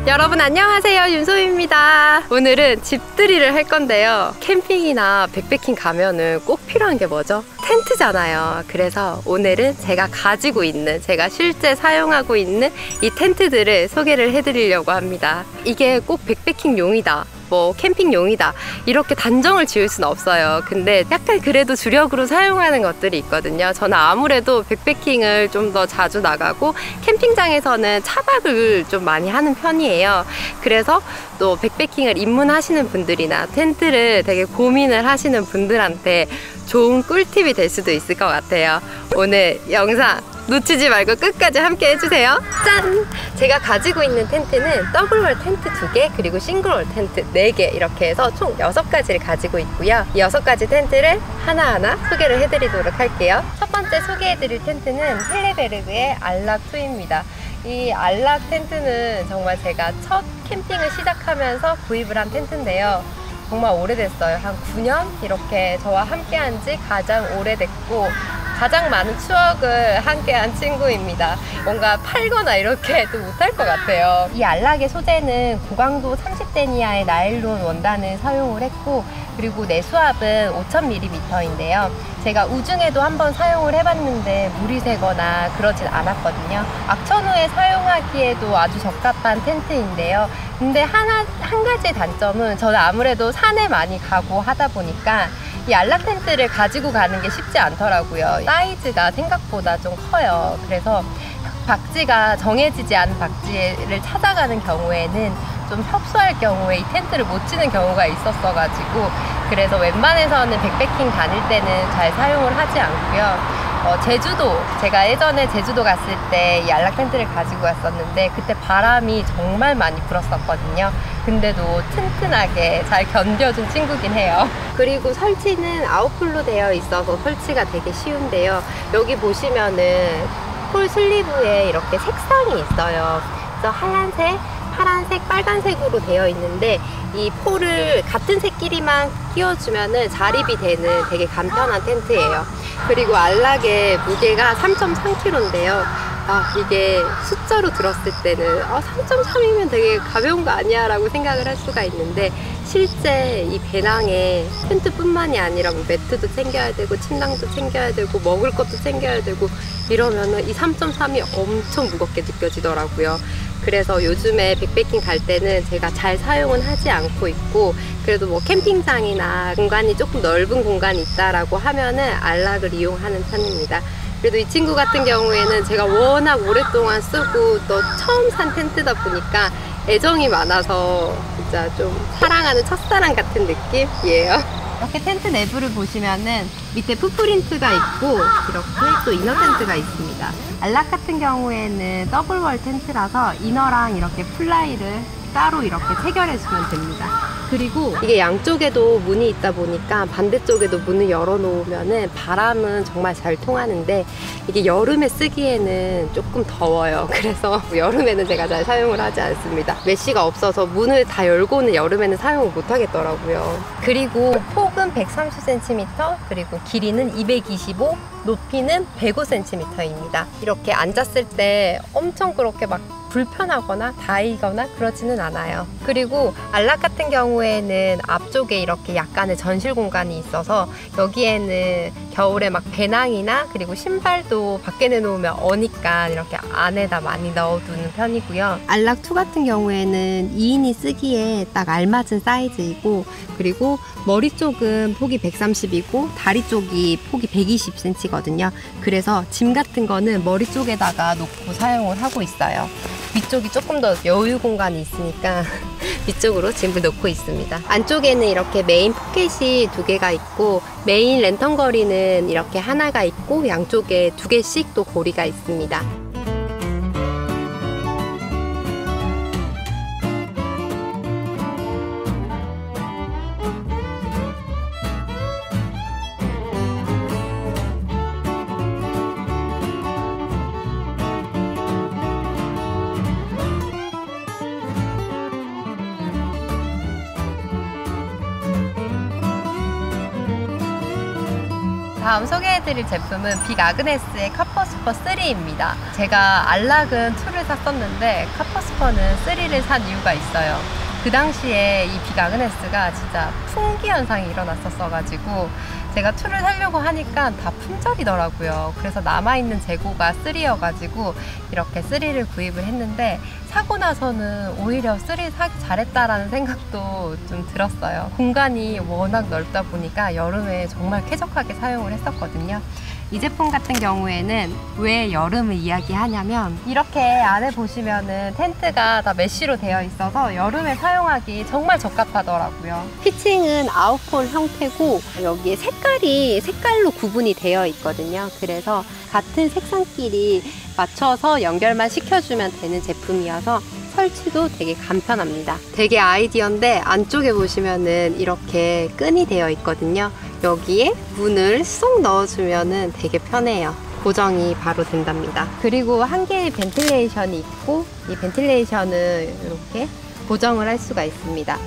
여러분 안녕하세요, 윤소희입니다. 오늘은 집들이를 할 건데요. 캠핑이나 백패킹 가면은 꼭 필요한 게 뭐죠? 텐트잖아요. 그래서 오늘은 제가 가지고 있는, 제가 실제 사용하고 있는 이 텐트들을 소개를 해드리려고 합니다. 이게 꼭 백패킹용이다, 뭐 캠핑용이다, 이렇게 단정을 지을 수는 없어요. 근데 약간 그래도 주력으로 사용하는 것들이 있거든요. 저는 아무래도 백패킹을 좀 더 자주 나가고 캠핑장에서는 차박을 좀 많이 하는 편이에요. 그래서 또 백패킹을 입문하시는 분들이나 텐트를 되게 고민을 하시는 분들한테 좋은 꿀팁이 될 수도 있을 것 같아요. 오늘 영상 놓치지 말고 끝까지 함께 해주세요. 짠! 제가 가지고 있는 텐트는 더블월 텐트 2개, 그리고 싱글월 텐트 4개, 이렇게 해서 총 6가지를 가지고 있고요. 이 6가지 텐트를 하나하나 소개를 해드리도록 할게요. 첫 번째 소개해드릴 텐트는 힐레베르그의 알락2입니다. 이 알락 텐트는 정말 제가 첫 캠핑을 시작하면서 구입을 한 텐트인데요. 정말 오래됐어요. 한 9년? 이렇게 저와 함께한 지 가장 오래됐고 가장 많은 추억을 함께한 친구입니다. 뭔가 팔거나 이렇게 또 못할 것 같아요. 이 알락의 소재는 고강도 30데니아의 나일론 원단을 사용을 했고, 그리고 내수압은 5000mm인데요. 제가 우중에도 한번 사용을 해봤는데 물이 새거나 그러진 않았거든요. 악천후에 사용하기에도 아주 적합한 텐트인데요. 근데 한 가지 단점은, 저는 아무래도 산에 많이 가고 하다 보니까 이 알락 텐트를 가지고 가는 게 쉽지 않더라고요. 사이즈가 생각보다 좀 커요. 그래서 박지가 정해지지 않은 박지를 찾아가는 경우에는 좀 협소할 경우에 이 텐트를 못 치는 경우가 있었어가지고, 그래서 웬만해서는 백패킹 다닐 때는 잘 사용을 하지 않고요. 제주도, 제가 예전에 제주도 갔을 때 이 알락 텐트를 가지고 갔었는데 그때 바람이 정말 많이 불었었거든요. 근데도 튼튼하게 잘 견뎌준 친구긴 해요. 그리고 설치는 아웃풀로 되어 있어서 설치가 되게 쉬운데요. 여기 보시면은 폴 슬리브에 이렇게 색상이 있어요. 그래서 하얀색, 파란색, 빨간색으로 되어 있는데 이 폴을 같은 색끼리만 끼워주면은 자립이 되는 되게 간편한 텐트예요. 그리고 알락의 무게가 3.3kg인데요. 이게 숫자로 들었을 때는 3.3이면 되게 가벼운 거 아니야 라고 생각을 할 수가 있는데, 실제 이 배낭에 텐트뿐만이 아니라 뭐 매트도 챙겨야 되고 침낭도 챙겨야 되고 먹을 것도 챙겨야 되고 이러면은 이 3.3이 엄청 무겁게 느껴지더라고요. 그래서 요즘에 백패킹 갈 때는 제가 잘 사용은 하지 않고 있고, 그래도 뭐 캠핑장이나 공간이 조금 넓은 공간이 있다라고 하면은 알락을 이용하는 편입니다. 그래도 이 친구 같은 경우에는 제가 워낙 오랫동안 쓰고 또 처음 산 텐트다 보니까 애정이 많아서 진짜 좀 사랑하는 첫사랑 같은 느낌이에요. 이렇게 텐트 내부를 보시면은 밑에 풋프린트가 있고 이렇게 또 이너 텐트가 있습니다. 알락 같은 경우에는 더블월 텐트라서 이너랑 이렇게 플라이를 따로 이렇게 체결해주면 됩니다. 그리고 이게 양쪽에도 문이 있다 보니까 반대쪽에도 문을 열어 놓으면은 바람은 정말 잘 통하는데, 이게 여름에 쓰기에는 조금 더워요. 그래서 여름에는 제가 잘 사용을 하지 않습니다. 메쉬가 없어서 문을 다 열고는 여름에는 사용을 못 하겠더라고요. 그리고 폭은 130cm, 그리고 길이는 225, 높이는 105cm입니다. 이렇게 앉았을 때 엄청 그렇게 막 불편하거나 다이거나 그러지는 않아요. 그리고 알락 같은 경우에는 앞쪽에 이렇게 약간의 전실 공간이 있어서 여기에는 겨울에 막 배낭이나 그리고 신발도 밖에 내놓으면 어니까 이렇게 안에다 많이 넣어두는 편이고요. 알락2 같은 경우에는 2인이 쓰기에 딱 알맞은 사이즈이고, 그리고 머리 쪽은 폭이 130이고 다리 쪽이 폭이 120cm거든요. 그래서 짐 같은 거는 머리 쪽에다가 놓고 사용을 하고 있어요. 위쪽이 조금 더 여유 공간이 있으니까 위쪽으로 짐을 놓고 있습니다. 안쪽에는 이렇게 메인 포켓이 2개가 있고, 메인 랜턴 거리는 이렇게 하나가 있고 양쪽에 2개씩 또 고리가 있습니다. 다음 소개해드릴 제품은 빅 아그네스의 카퍼스퍼 3입니다. 제가 알락은 2를 샀었는데 카퍼스퍼는 3를 산 이유가 있어요. 그 당시에 이 빅 아그네스가 진짜 품귀 현상이 일어났었어가지고 제가 2를 사려고 하니까 다 품절이더라고요. 그래서 남아있는 재고가 3여가지고 이렇게 3를 구입을 했는데 사고 나서는 오히려 3 사기 잘했다라는 생각도 좀 들었어요. 공간이 워낙 넓다 보니까 여름에 정말 쾌적하게 사용을 했었거든요. 이 제품 같은 경우에는 왜 여름을 이야기하냐면 이렇게 안에 보시면은 텐트가 다 메쉬로 되어 있어서 여름에 사용하기 정말 적합하더라고요. 피칭은 아웃폴 형태고 여기에 색깔로 구분이 되어 있거든요. 그래서 같은 색상끼리 맞춰서 연결만 시켜주면 되는 제품이어서 설치도 되게 간편합니다. 되게 아이디어인데 안쪽에 보시면은 이렇게 끈이 되어 있거든요. 여기에 문을 쏙 넣어주면은 되게 편해요. 고정이 바로 된답니다. 그리고 한 개의 벤틸레이션이 있고 이 벤틸레이션을 이렇게 고정을 할 수가 있습니다.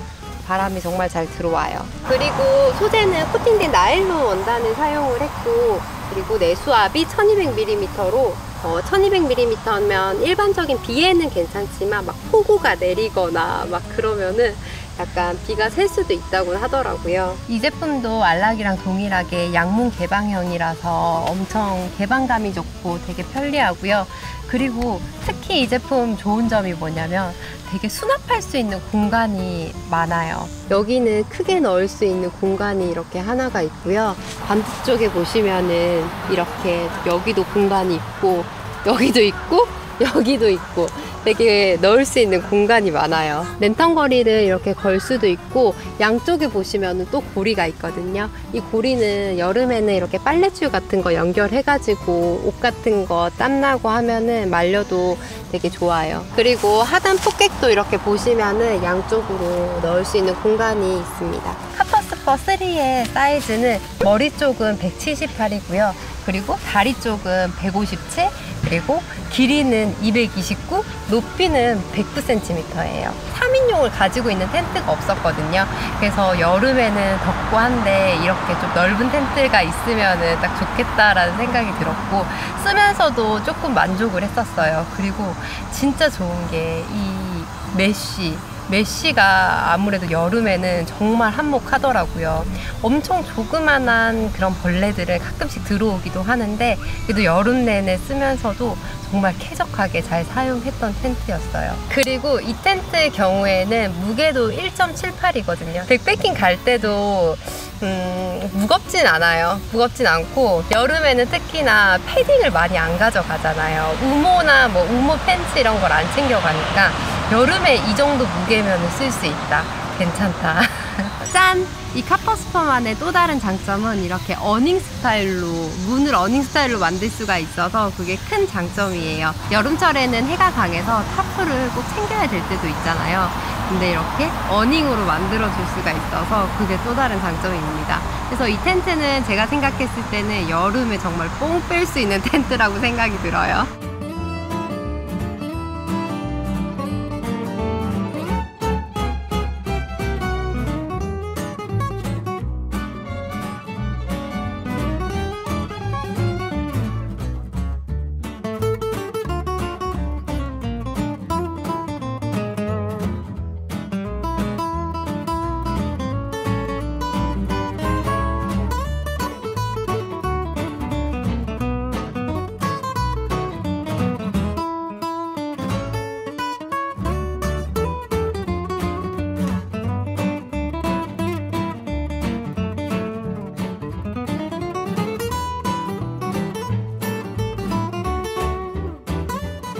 바람이 정말 잘 들어와요. 그리고 소재는 코팅된 나일론 원단을 사용을 했고 그리고 내수압이 1200mm로 1200mm면 일반적인 비에는 괜찮지만 막 폭우가 내리거나 막 그러면은 약간 비가 셀 수도 있다고 하더라고요. 이 제품도 알락이랑 동일하게 양문 개방형이라서 엄청 개방감이 좋고 되게 편리하고요. 그리고 특히 이 제품 좋은 점이 뭐냐면 되게 수납할 수 있는 공간이 많아요. 여기는 크게 넣을 수 있는 공간이 이렇게 하나가 있고요. 반대쪽에 보시면은 이렇게 여기도 공간이 있고 여기도 있고 여기도 있고 되게 넣을 수 있는 공간이 많아요. 랜턴 고리를 이렇게 걸 수도 있고 양쪽에 보시면 또 고리가 있거든요. 이 고리는 여름에는 이렇게 빨래줄 같은 거 연결해가지고 옷 같은 거 땀나고 하면은 말려도 되게 좋아요. 그리고 하단 폭객도 이렇게 보시면은 양쪽으로 넣을 수 있는 공간이 있습니다. 카퍼스퍼 3의 사이즈는 머리 쪽은 178이고요. 그리고 다리 쪽은 157, 그리고 길이는 229, 높이는 109cm예요. 3인용을 가지고 있는 텐트가 없었거든요. 그래서 여름에는 덥고 한데 이렇게 좀 넓은 텐트가 있으면은 딱 좋겠다라는 생각이 들었고 쓰면서도 조금 만족을 했었어요. 그리고 진짜 좋은 게 이 메쉬가 아무래도 여름에는 정말 한몫하더라고요. 엄청 조그만한 그런 벌레들을 가끔씩 들어오기도 하는데 그래도 여름 내내 쓰면서도 정말 쾌적하게 잘 사용했던 텐트였어요. 그리고 이 텐트의 경우에는 무게도 1.78이거든요. 백패킹 갈 때도 무겁진 않아요. 무겁진 않고 여름에는 특히나 패딩을 많이 안 가져가잖아요. 우모나 뭐 우모 팬츠 이런 걸 안 챙겨가니까 여름에 이 정도 무게면 쓸 수 있다. 괜찮다. 짠! 이 카퍼스퍼만의 또 다른 장점은 이렇게 어닝 스타일로, 문을 어닝 스타일로 만들 수가 있어서 그게 큰 장점이에요. 여름철에는 해가 강해서 타프를 꼭 챙겨야 될 때도 있잖아요. 근데 이렇게 어닝으로 만들어 줄 수가 있어서 그게 또 다른 장점입니다. 그래서 이 텐트는 제가 생각했을 때는 여름에 정말 뽕 뺄 수 있는 텐트라고 생각이 들어요.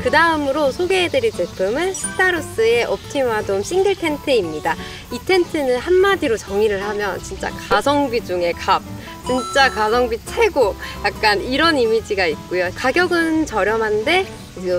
그 다음으로 소개해드릴 제품은 스타루스의 옵티마돔 싱글 텐트입니다. 이 텐트는 한마디로 정의를 하면 진짜 가성비 중에 갑, 진짜 가성비 최고, 약간 이런 이미지가 있고요. 가격은 저렴한데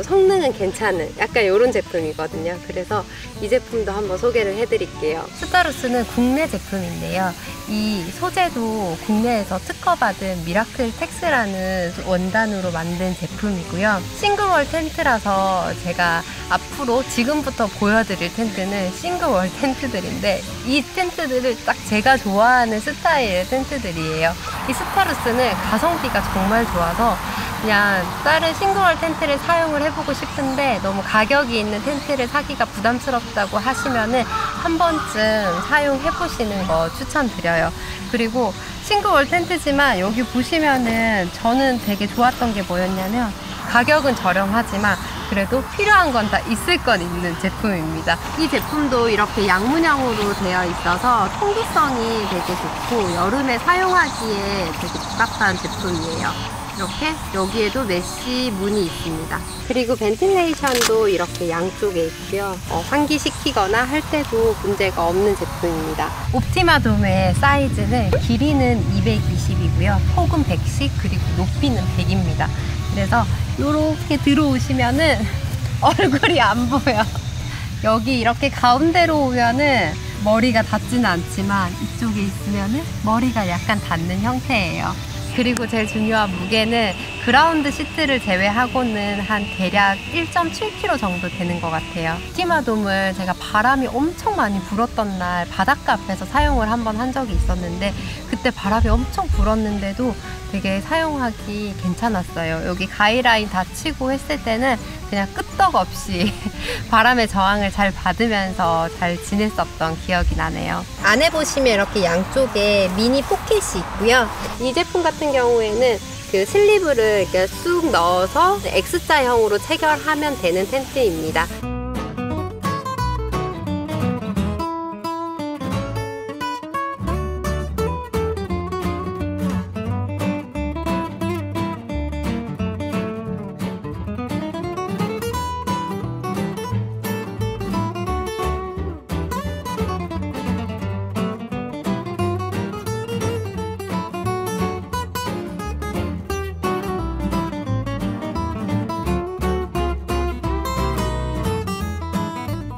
성능은 괜찮은 약간 이런 제품이거든요. 그래서 이 제품도 한번 소개를 해드릴게요. 스타루스는 국내 제품인데요. 이 소재도 국내에서 특허받은 미라클 텍스라는 원단으로 만든 제품이고요. 싱글월 텐트라서 제가 앞으로 지금부터 보여드릴 텐트는 싱글월 텐트들인데 이 텐트들을 딱 제가 좋아하는 스타일의 텐트들이에요. 이 스타루스는 가성비가 정말 좋아서 그냥 다른 싱글월 텐트를 사용을 해보고 싶은데 너무 가격이 있는 텐트를 사기가 부담스럽다고 하시면은 한 번쯤 사용해 보시는 거 추천드려요. 그리고 싱글월 텐트지만 여기 보시면은 저는 되게 좋았던 게 뭐였냐면 가격은 저렴하지만 그래도 필요한 건 다 있을 건 있는 제품입니다. 이 제품도 이렇게 양문형으로 되어 있어서 통기성이 되게 좋고 여름에 사용하기에 되게 적합한 제품이에요. 이렇게 여기에도 메쉬 문이 있습니다. 그리고 벤틸레이션도 이렇게 양쪽에 있고요. 환기시키거나 할 때도 문제가 없는 제품입니다. 옵티마돔의 사이즈는 길이는 220이고요. 폭은 110 그리고 높이는 100입니다. 그래서 이렇게 들어오시면은 얼굴이 안 보여. 여기 이렇게 가운데로 오면은 머리가 닿지는 않지만 이쪽에 있으면은 머리가 약간 닿는 형태예요. 그리고 제일 중요한 무게는 그라운드 시트를 제외하고는 한 대략 1.7kg 정도 되는 것 같아요. 옵티마돔을 제가 바람이 엄청 많이 불었던 날 바닷가 앞에서 사용을 한번 한 적이 있었는데 그때 바람이 엄청 불었는데도 되게 사용하기 괜찮았어요. 여기 가이라인 다 치고 했을 때는 그냥 끄떡없이 바람의 저항을 잘 받으면서 잘 지냈었던 기억이 나네요. 안에 보시면 이렇게 양쪽에 미니 포켓이 있고요. 이 제품 같은 경우에는 그 슬리브를 이렇게 쑥 넣어서 X자형으로 체결하면 되는 텐트입니다.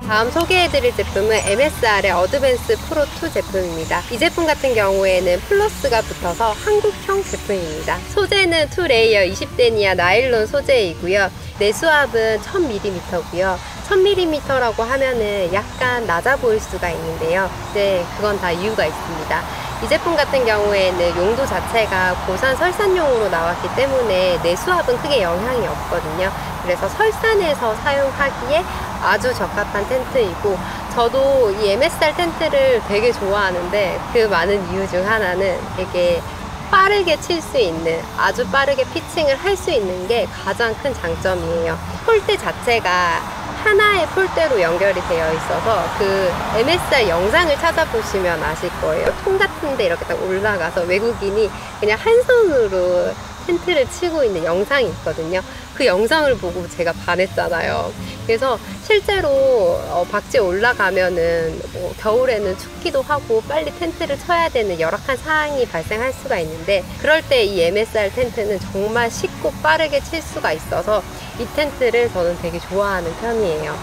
다음 소개해드릴 제품은 MSR의 어드밴스 프로 2 제품입니다. 이 제품 같은 경우에는 플러스가 붙어서 한국형 제품입니다. 소재는 2레이어 20데니아 나일론 소재이고요. 내수압은 1000mm고요. 1000mm라고 하면은 약간 낮아 보일 수가 있는데요. 네, 그건 다 이유가 있습니다. 이 제품 같은 경우에는 용도 자체가 고산 설산용으로 나왔기 때문에 내수압은 크게 영향이 없거든요. 그래서 설산에서 사용하기에 아주 적합한 텐트이고 저도 이 MSR 텐트를 되게 좋아하는데 그 많은 이유 중 하나는 되게 빠르게 칠 수 있는 아주 빠르게 피칭을 할 수 있는 게 가장 큰 장점이에요. 폴대 자체가 하나의 폴대로 연결이 되어 있어서 그 MSR 영상을 찾아보시면 아실 거예요. 통 같은데 이렇게 딱 올라가서 외국인이 그냥 한 손으로 텐트를 치고 있는 영상이 있거든요. 그 영상을 보고 제가 반했잖아요. 그래서 실제로 박지에 올라가면은 겨울에는 춥기도 하고 빨리 텐트를 쳐야 되는 열악한 상황이 발생할 수가 있는데 그럴 때 이 MSR 텐트는 정말 쉽고 빠르게 칠 수가 있어서 이 텐트를 저는 되게 좋아하는 편이에요.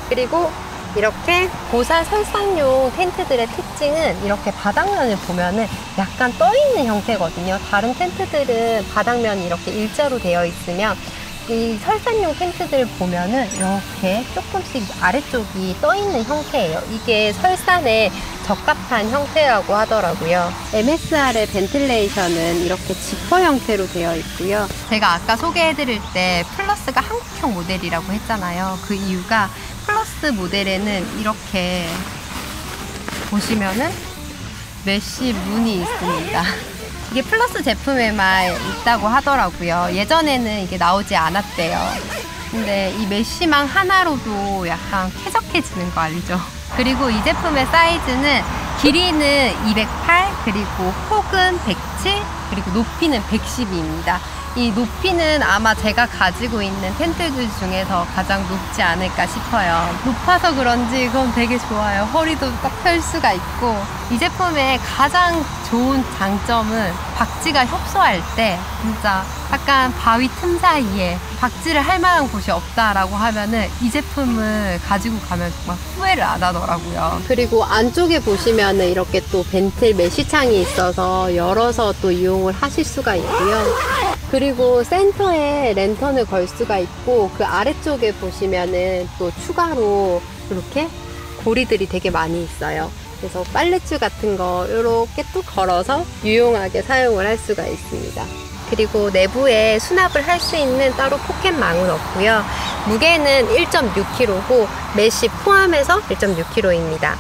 그리고 이렇게 고산 설상용 텐트들의 특징은 이렇게 바닥면을 보면은 약간 떠있는 형태거든요. 다른 텐트들은 바닥면이 이렇게 일자로 되어 있으면 이 설산용 텐트들 보면은 이렇게 조금씩 아래쪽이 떠있는 형태예요. 이게 설산에 적합한 형태라고 하더라고요. MSR의 벤틸레이션은 이렇게 지퍼 형태로 되어 있고요. 제가 아까 소개해드릴 때 플러스가 한국형 모델이라고 했잖아요. 그 이유가 플러스 모델에는 이렇게 보시면은 메쉬 문이 있습니다. 이게 플러스 제품에만 있다고 하더라고요. 예전에는 이게 나오지 않았대요. 근데 이 메쉬망 하나로도 약간 쾌적해지는 거 알죠? 그리고 이 제품의 사이즈는 길이는 208, 그리고 폭은 107, 그리고 높이는 112입니다. 이 높이는 아마 제가 가지고 있는 텐트들 중에서 가장 높지 않을까 싶어요. 높아서 그런지 이건 되게 좋아요. 허리도 딱 펼 수가 있고, 이 제품의 가장 좋은 장점은 박지가 협소할 때 진짜 약간 바위 틈 사이에 박지를 할 만한 곳이 없다라고 하면은 이 제품을 가지고 가면 정말 후회를 안 하더라고요. 그리고 안쪽에 보시면은 이렇게 또 벤틀 메쉬창이 있어서 열어서 또 이용을 하실 수가 있고요. 그리고 센터에 랜턴을 걸 수가 있고, 그 아래쪽에 보시면은 또 추가로 이렇게 고리들이 되게 많이 있어요. 그래서 빨래줄 같은 거 이렇게 또 걸어서 유용하게 사용을 할 수가 있습니다. 그리고 내부에 수납을 할 수 있는 따로 포켓망은 없고요. 무게는 1.6kg고 메쉬 포함해서 1.6kg입니다.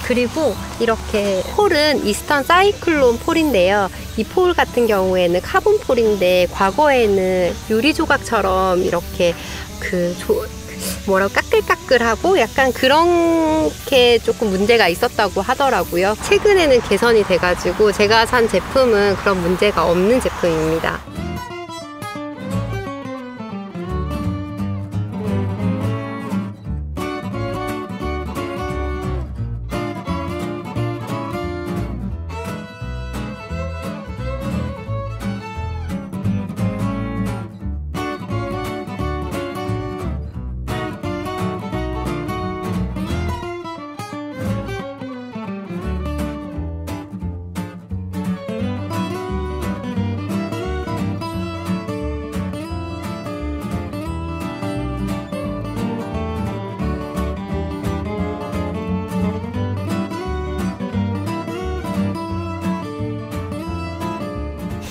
그리고 이렇게 폴은 이스턴 사이클론 폴인데요. 이 폴 같은 경우에는 카본 폴인데 과거에는 유리 조각처럼 이렇게 뭐라고 까끌까끌하고 약간 그렇게 조금 문제가 있었다고 하더라고요. 최근에는 개선이 돼가지고 제가 산 제품은 그런 문제가 없는 제품입니다.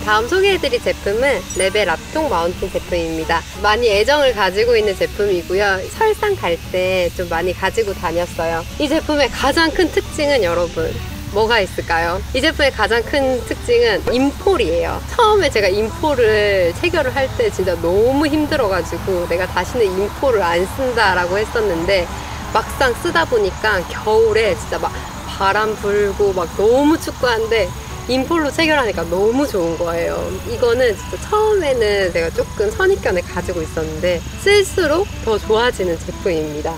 다음 소개해드릴 제품은 레벨 라통 마운틴 제품입니다. 많이 애정을 가지고 있는 제품이고요. 설상 갈 때 좀 많이 가지고 다녔어요. 이 제품의 가장 큰 특징은 여러분 뭐가 있을까요? 이 제품의 가장 큰 특징은 인폴이에요. 처음에 제가 인폴을 체결을 할 때 진짜 너무 힘들어가지고 내가 다시는 인폴을 안 쓴다라고 했었는데, 막상 쓰다 보니까 겨울에 진짜 막 바람 불고 막 너무 춥고 한데 인폴로 체결하니까 너무 좋은 거예요. 이거는 진짜 처음에는 제가 조금 선입견을 가지고 있었는데 쓸수록 더 좋아지는 제품입니다.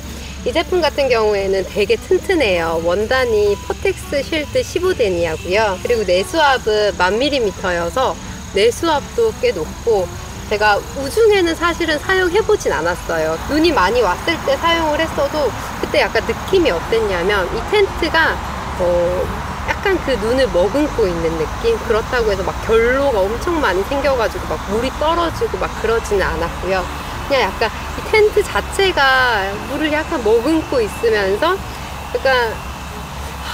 이 제품 같은 경우에는 되게 튼튼해요. 원단이 퍼텍스 실드 15데니아고요. 그리고 내수압은 1000mm여서 내수압도 꽤 높고, 제가 우중에는 사실은 사용해보진 않았어요. 눈이 많이 왔을 때 사용을 했어도 그때 약간 느낌이 어땠냐면, 이 텐트가 약간 그 눈을 머금고 있는 느낌? 그렇다고 해서 막 결로가 엄청 많이 생겨가지고 막 물이 떨어지고 막 그러지는 않았고요. 그냥 약간 이 텐트 자체가 물을 약간 머금고 있으면서 약간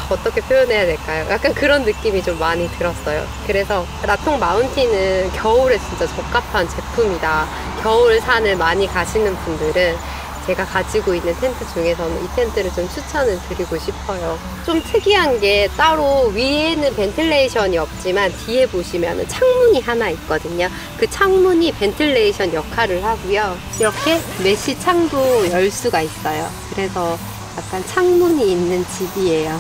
어떻게 표현해야 될까요? 약간 그런 느낌이 좀 많이 들었어요. 그래서 라통 마운틴은 겨울에 진짜 적합한 제품이다. 겨울 산을 많이 가시는 분들은 제가 가지고 있는 텐트 중에서는 이 텐트를 좀 추천을 드리고 싶어요. 좀 특이한 게 따로 위에는 벤틸레이션이 없지만 뒤에 보시면 창문이 하나 있거든요. 그 창문이 벤틸레이션 역할을 하고요. 이렇게 메쉬 창도 열 수가 있어요. 그래서 약간 창문이 있는 집이에요.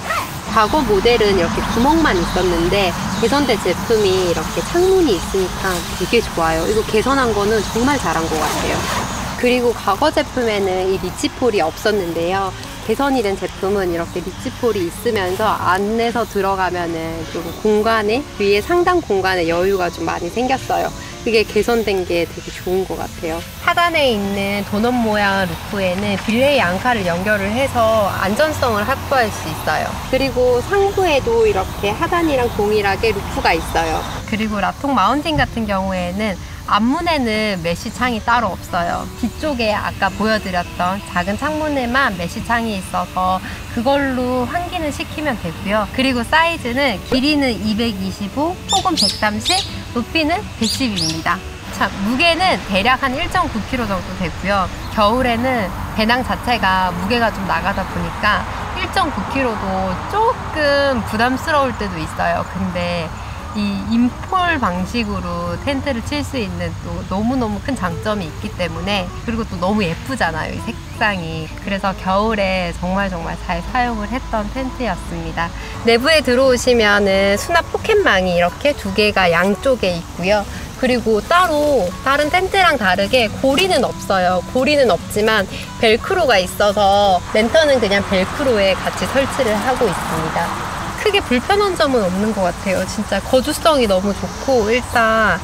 과거 모델은 이렇게 구멍만 있었는데 개선된 제품이 이렇게 창문이 있으니까 되게 좋아요. 이거 개선한 거는 정말 잘한 것 같아요. 그리고 과거 제품에는 이 리치폴이 없었는데요. 개선이 된 제품은 이렇게 리치폴이 있으면서 안에서 들어가면은 좀 공간에, 위에 상단 공간에 여유가 좀 많이 생겼어요. 그게 개선된 게 되게 좋은 것 같아요. 하단에 있는 도넛 모양 루프에는 빌레이 앙카를 연결을 해서 안전성을 확보할 수 있어요. 그리고 상부에도 이렇게 하단이랑 동일하게 루프가 있어요. 그리고 라통 마운틴 같은 경우에는 앞문에는 메쉬 창이 따로 없어요. 뒤쪽에 아까 보여드렸던 작은 창문에만 메쉬 창이 있어서 그걸로 환기는 시키면 되고요. 그리고 사이즈는 길이는 225, 폭은 130, 높이는 110입니다. 자, 무게는 대략 한 1.9kg 정도 되고요. 겨울에는 배낭 자체가 무게가 좀 나가다 보니까 1.9kg도 조금 부담스러울 때도 있어요. 근데 이 인폴 방식으로 텐트를 칠 수 있는 또 너무너무 큰 장점이 있기 때문에, 그리고 또 너무 예쁘잖아요, 이 색상이. 그래서 겨울에 정말 잘 사용을 했던 텐트였습니다. 내부에 들어오시면은 수납 포켓망이 이렇게 두 개가 양쪽에 있고요. 그리고 따로 다른 텐트랑 다르게 고리는 없어요. 고리는 없지만 벨크로가 있어서 랜턴은 그냥 벨크로에 같이 설치를 하고 있습니다. 크게 불편한 점은 없는 것 같아요. 진짜 거주성이 너무 좋고 일단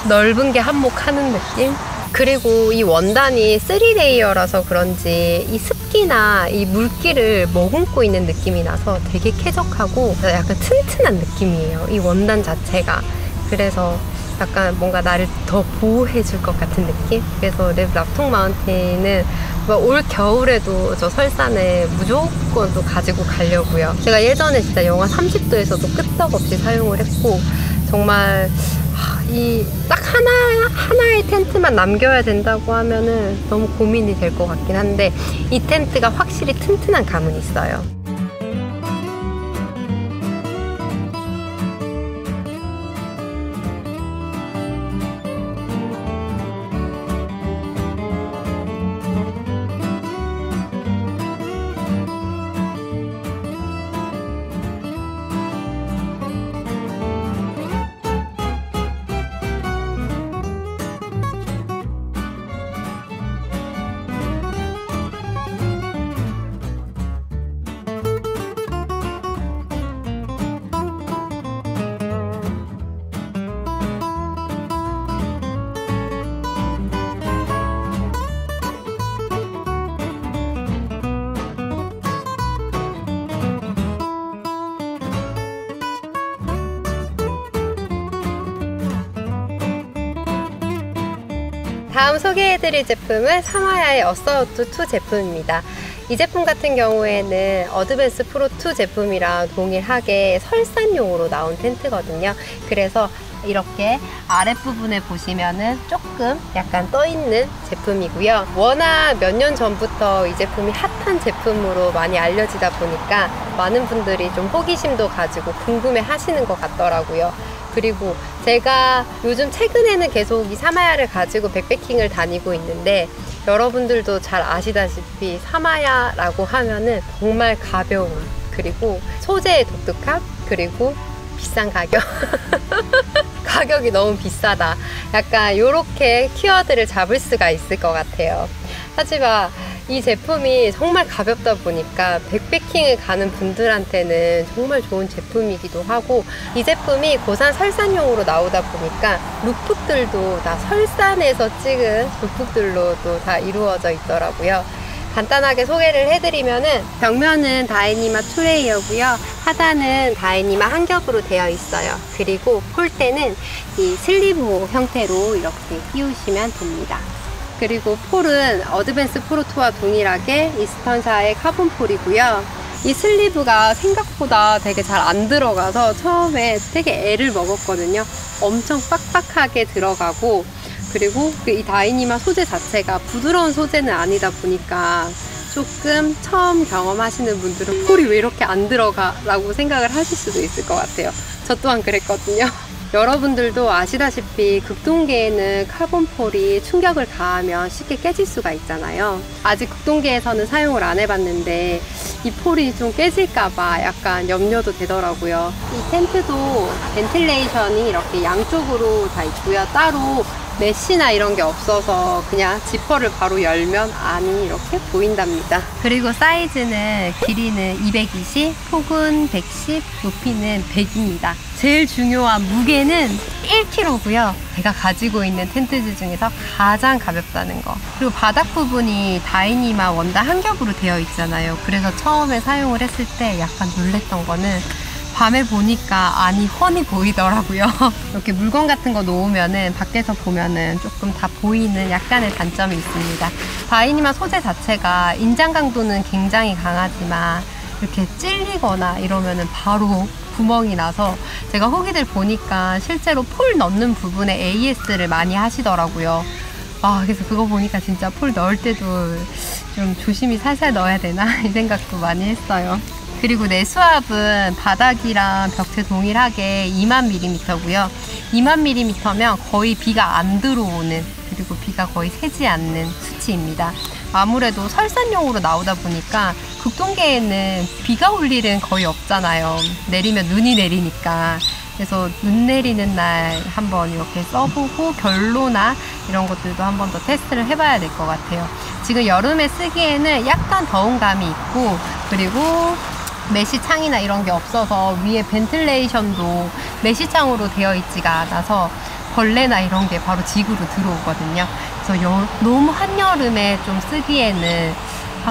넓은 게 한몫하는 느낌? 그리고 이 원단이 3레이어라서 그런지 이 습기나 이 물기를 머금고 있는 느낌이 나서 되게 쾌적하고 약간 튼튼한 느낌이에요. 이 원단 자체가. 그래서 약간 뭔가 나를 더 보호해줄 것 같은 느낌? 그래서 랩 랍통 마운틴은 올 겨울에도 저 설산에 무조건 또 가지고 가려고요. 제가 예전에 진짜 영하 30도에서도 끄떡없이 사용을 했고 정말 이 딱 하나의 텐트만 남겨야 된다고 하면은 너무 고민이 될 것 같긴 한데 이 텐트가 확실히 튼튼한 감은 있어요. 다음 소개해드릴 제품은 사마야의 어서우트 2 제품입니다. 이 제품 같은 경우에는 어드밴스 프로 2 제품이랑 동일하게 설산용으로 나온 텐트거든요. 그래서 이렇게 아랫부분에 보시면은 조금 약간 떠있는 제품이고요. 워낙 몇 년 전부터 이 제품이 핫한 제품으로 많이 알려지다 보니까 많은 분들이 좀 호기심도 가지고 궁금해 하시는 것 같더라고요. 그리고 제가 요즘 최근에는 계속 이 사마야를 가지고 백패킹을 다니고 있는데 여러분들도 잘 아시다시피 사마야라고 하면은 정말 가벼움, 그리고 소재의 독특함, 그리고 비싼 가격. 가격이 너무 비싸다. 약간 요렇게 키워드를 잡을 수가 있을 것 같아요. 하지만 이 제품이 정말 가볍다 보니까 백패킹을 가는 분들한테는 정말 좋은 제품이기도 하고, 이 제품이 고산 설산용으로 나오다 보니까 룩북들도 다 설산에서 찍은 룩북들로도 다 이루어져 있더라고요. 간단하게 소개를 해드리면은 벽면은 다이니마 2레이어고요. 하단은 다이니마 한 겹으로 되어 있어요. 그리고 폴대는 이 슬리브 형태로 이렇게 끼우시면 됩니다. 그리고 폴은 어드밴스 프로 2와 동일하게 이스턴샤의 카본 폴이고요. 이 슬리브가 생각보다 되게 잘 안 들어가서 처음에 되게 애를 먹었거든요. 엄청 빡빡하게 들어가고, 그리고 이 다이니마 소재 자체가 부드러운 소재는 아니다 보니까 조금 처음 경험하시는 분들은 폴이 왜 이렇게 안 들어가? 라고 생각을 하실 수도 있을 것 같아요. 저 또한 그랬거든요. 여러분들도 아시다시피 극동계에는 카본 폴이 충격을 가하면 쉽게 깨질 수가 있잖아요. 아직 극동계에서는 사용을 안 해봤는데 이 폴이 좀 깨질까봐 약간 염려도 되더라고요. 이 텐트도 벤틸레이션이 이렇게 양쪽으로 다 있고요. 따로 메쉬나 이런 게 없어서 그냥 지퍼를 바로 열면 안이 이렇게 보인답니다. 그리고 사이즈는 길이는 220, 폭은 110, 높이는 100입니다. 제일 중요한 무게는 1kg고요. 제가 가지고 있는 텐트즈 중에서 가장 가볍다는 거. 그리고 바닥 부분이 다이니마 원단 한 겹으로 되어 있잖아요. 그래서 처음에 사용을 했을 때 약간 놀랬던 거는 밤에 보니까 안이 훤히 보이더라고요. 이렇게 물건 같은 거 놓으면은 밖에서 보면은 조금 다 보이는 약간의 단점이 있습니다. 다이니마 소재 자체가 인장 강도는 굉장히 강하지만 이렇게 찔리거나 이러면은 바로 구멍이 나서, 제가 후기들 보니까 실제로 폴 넣는 부분에 AS를 많이 하시더라고요. 그래서 그거 보니까 진짜 폴 넣을 때도 좀 조심히 살살 넣어야 되나 이 생각도 많이 했어요. 그리고 내수압은 바닥이랑 벽체 동일하게 20,000mm고요. 20,000mm면 거의 비가 안 들어오는, 그리고 비가 거의 새지 않는 수치입니다. 아무래도 설산용으로 나오다 보니까 극동계에는 비가 올 일은 거의 없잖아요. 내리면 눈이 내리니까. 그래서 눈 내리는 날 한번 이렇게 써보고 결로나 이런 것들도 한 번 더 테스트를 해봐야 될 것 같아요. 지금 여름에 쓰기에는 약간 더운 감이 있고, 그리고 메쉬 창이나 이런 게 없어서 위에 벤틸레이션도 메쉬 창으로 되어 있지가 않아서 벌레나 이런 게 바로 직으로 들어오거든요. 그래서 너무 한여름에 좀 쓰기에는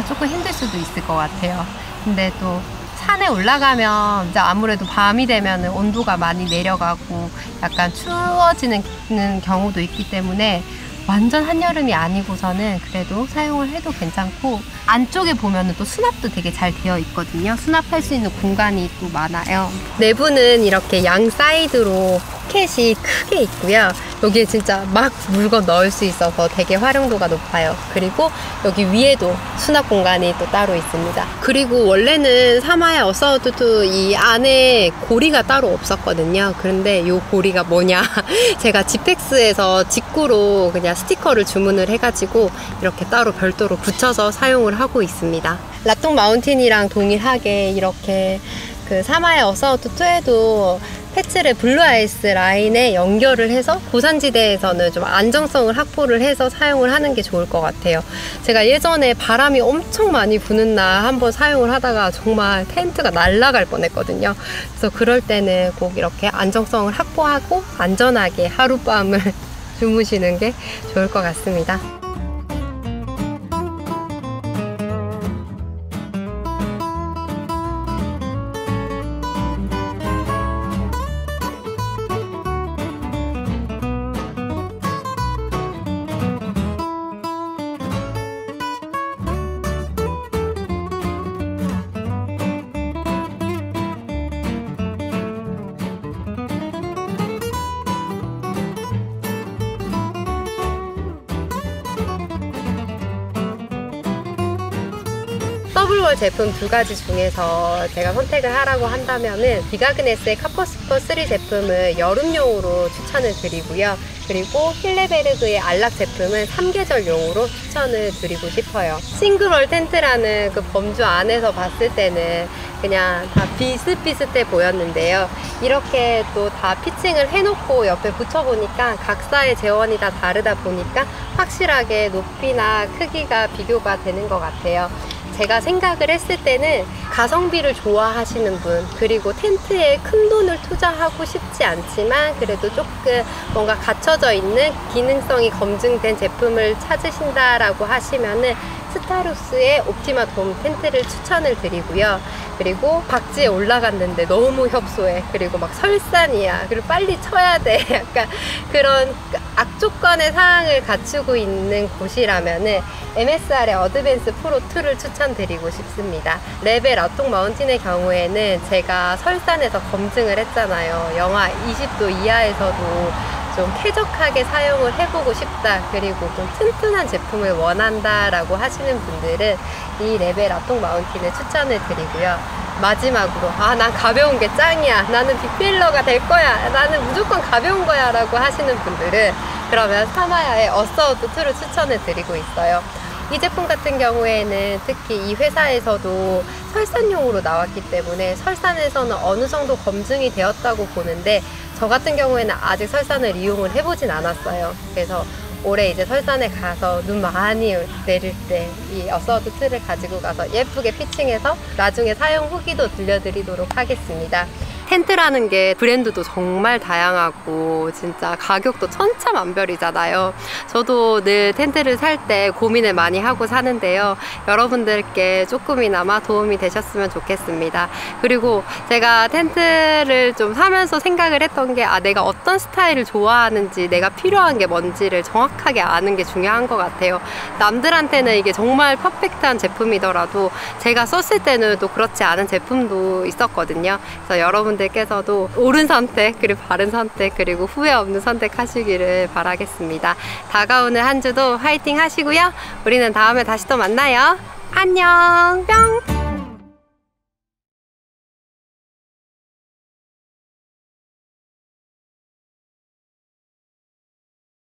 조금 힘들 수도 있을 것 같아요. 근데 또 산에 올라가면 이제 아무래도 밤이 되면 온도가 많이 내려가고 약간 추워지는 경우도 있기 때문에 완전 한여름이 아니고서는 그래도 사용을 해도 괜찮고, 안쪽에 보면은 또 수납도 되게 잘 되어 있거든요. 수납할 수 있는 공간이 또 많아요. 내부는 이렇게 양 사이드로 포켓이 크게 있고요. 여기에 진짜 막 물건 넣을 수 있어서 되게 활용도가 높아요. 그리고 여기 위에도 수납 공간이 또 따로 있습니다. 그리고 원래는 사마야 어사우드2 이 안에 고리가 따로 없었거든요. 그런데 이 고리가 뭐냐, 제가 지펙스에서 직구로 그냥 스티커를 주문을 해가지고 이렇게 따로 별도로 붙여서 사용을 하고 있습니다. 라똥 마운틴이랑 동일하게 이렇게 그 사마야 어사우드2에도 패치를 블루 아이스 라인에 연결을 해서 고산지대에서는 좀 안정성을 확보를 해서 사용을 하는 게 좋을 것 같아요. 제가 예전에 바람이 엄청 많이 부는 날 한번 사용을 하다가 정말 텐트가 날아갈 뻔했거든요. 그래서 그럴 때는 꼭 이렇게 안정성을 확보하고 안전하게 하룻밤을 주무시는 게 좋을 것 같습니다. 더블월 제품 두 가지 중에서 제가 선택을 하라고 한다면은 비가그네스의 카퍼스퍼 3 제품을 여름용으로 추천을 드리고요. 그리고 힐레베르그의 알락 제품은 3계절용으로 추천을 드리고 싶어요. 싱글월 텐트라는 그 범주 안에서 봤을 때는 그냥 다 비슷비슷해 보였는데요. 이렇게 또 다 피칭을 해놓고 옆에 붙여보니까 각사의 재원이 다 다르다 보니까 확실하게 높이나 크기가 비교가 되는 것 같아요. 제가 생각을 했을 때는 가성비를 좋아하시는 분, 그리고 텐트에 큰 돈을 투자하고 싶지 않지만 그래도 조금 뭔가 갖춰져 있는 기능성이 검증된 제품을 찾으신다라고 하시면은 스타룩스의 옵티마 돔 텐트를 추천을 드리고요. 그리고 박지에 올라갔는데 너무 협소해. 그리고 막 설산이야. 그리고 빨리 쳐야 돼. 약간 그런 악조건의 사항을 갖추고 있는 곳이라면은 MSR의 어드밴스 프로 2를 추천드리고 싶습니다. 레벨 라똥 마운틴의 경우에는 제가 설산에서 검증을 했잖아요. 영하 20도 이하에서도 좀 쾌적하게 사용을 해보고 싶다, 그리고 좀 튼튼한 제품을 원한다 라고 하시는 분들은 이 레벨 라똥 마운틴을 추천을 드리고요. 마지막으로 난 가벼운 게 짱이야, 나는 빅필러가 될 거야, 나는 무조건 가벼운 거야 라고 하시는 분들은 그러면 사마야의 어사우드2를 추천을 드리고 있어요. 이 제품 같은 경우에는 특히 이 회사에서도 설산용으로 나왔기 때문에 설산에서는 어느 정도 검증이 되었다고 보는데, 저 같은 경우에는 아직 설산을 이용을 해보진 않았어요. 그래서 올해 이제 설산에 가서 눈 많이 내릴 때 이 어사우드2를 가지고 가서 예쁘게 피칭해서 나중에 사용 후기도 들려드리도록 하겠습니다. 텐트라는 게 브랜드도 정말 다양하고 진짜 가격도 천차만별이잖아요. 저도 늘 텐트를 살 때 고민을 많이 하고 사는데요. 여러분들께 조금이나마 도움이 되셨으면 좋겠습니다. 그리고 제가 텐트를 좀 사면서 생각을 했던 게 내가 어떤 스타일을 좋아하는지, 내가 필요한 게 뭔지를 정확하게 아는 게 중요한 것 같아요. 남들한테는 이게 정말 퍼펙트한 제품이더라도 제가 썼을 때는 또 그렇지 않은 제품도 있었거든요. 그래서 여러분들께서도 옳은 선택, 그리고 바른 선택, 그리고 후회 없는 선택하시기를 바라겠습니다. 다가오는 한 주도 화이팅 하시고요. 우리는 다음에 다시 또 만나요. 안녕. 뿅.